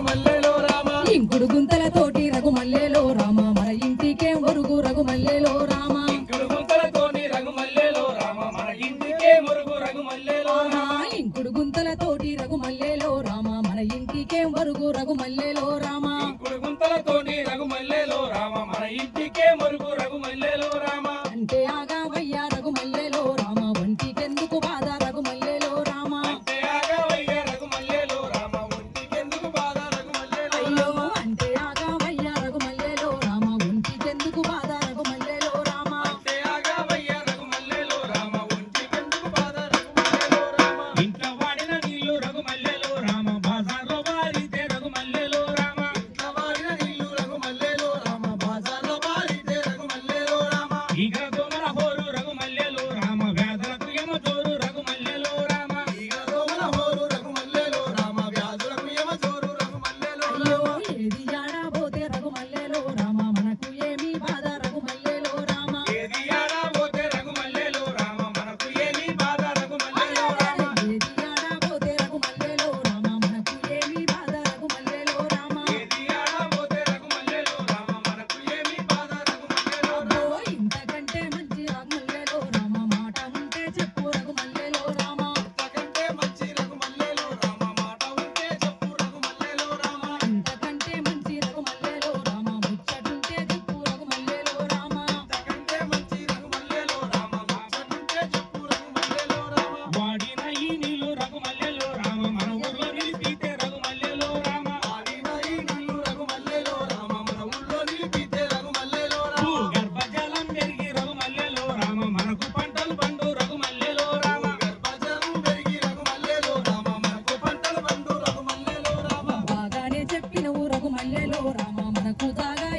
రఘుమల్లెలో రామ ఇంకుడు గుంతలతోటి రఘుమల్లెలో రామ మన ఇంటికే ఒరుగు రఘుమల్లెలో రామ ఇంకుడు గుంతలతోని రఘుమల్లెలో రామ మన ఇంటికే మురుగు రఘుమల్లెలో రామ ఇంకుడు గుంతలతోటి రఘుమల్లెలో రామ మన ఇంటికే ఒరుగు రఘుమల్లెలో రామ ఇంకుడు గుంతలతోని రఘుమల్లెలో రామ మన ఇంటికే మురుగు రఘుమల్లెలో రామ అంటే ఆగావయ్యా రఘుమల్లెలో రామ ఒంటికెందుకు బాధ రఘుమల్లెలో రామ అంటే ఆగవయ్య రఘుమల్లెలో రామ ఒంటికెందుకు బాధ రఘుమల్లెలో అయ్యో అంటే ఆగావయ్యా రఘుమల్లెలో రామ ఒంటికెందుకు బాధ రఘుమల్లెలో రామ అంటే ఆగవయ్య రఘుమల్లెలో రామ ఒంటికెందుకు బాధ రఘుమల్లెలో రామ ఇంట్లో వాడిన నీళ్లు రఘుమల్లెలో రామ బాజార్లో వారితే రఘుమల్లెలో రామ ఇంట్లో వాడిన నీళ్లు రఘుమల్లెలో రామ బాజార్లో వారితే రఘుమల్లెలో రామ ఈగ దోమల హోరు రఘుమల్లెలో రామ వ్యాధులకు యమ జోరు రఘుమల్లెలో రామ ఈగ దోమల హోరు రఘుమల్లెలో రామ వ్యాధులకు యమ జోరు రఘుమల్లెలో అయ్యో ఏది ఆడబోతే రఘుమల్లెలో రామ మనకు ఏమీ బాధ రఘుమల్లెలో రామ ఏది ఆడబోతే రఘుమల్లెలో రామ మనకు ఏమీ బాధ రఘుమల్లెలో రామ ఏది ఆడబోతే రఘుమల్లెలో రామ మనకు ఏమీ బాధ రఘుమల్లెలో రామ ఏది ఆడబోతే రఘుమల్లెలో రామ మనకు ఏమీ బాధ రఘుమల్లెలో రామ అబ్బో ఇంతకంటే మంచి రఘుమల్లెలో రామ మాట ఉంటే చెప్పు రఘుమల్లెలో రామ ఇంతకంటే మంచి రఘుమల్లెలో రామ మాట ఉంటే చెప్పు రఘుమల్లెలో రామ ఇంతకంటే మంచి రఘుమల్లెలో రామ ముచ్చటుంటే చెప్పు రఘుమల్లెలో రామ ఇంతకంటే మంచి రఘుమల్లెలో రామ ముచ్చటుంటే చెప్పు రఘుమల్లెలో రామ వాడిన ఈ నీళ్లు రఘుమల్లెలో రామ మన ఊర్లో నిలిపితే రఘుమల్లెలో రామ వాడిన ఈ నీళ్లు రఘుమల్లెలో రామ మన ఊర్లో నిలిపితే రఘుమల్లెలో రామ గర్భజలం పెరిగి రఘుమల్లెలో రామ మనకు పంటలు పండు రఘుమల్లెలో రామ గర్భజలం పెరిగి రఘుమల్లెలో రామ మనకు పంటలు పండు రఘుమల్లెలో రామ బాగానే చెప్పినవు రఘుమల్లెలో రామ మనకు దాగా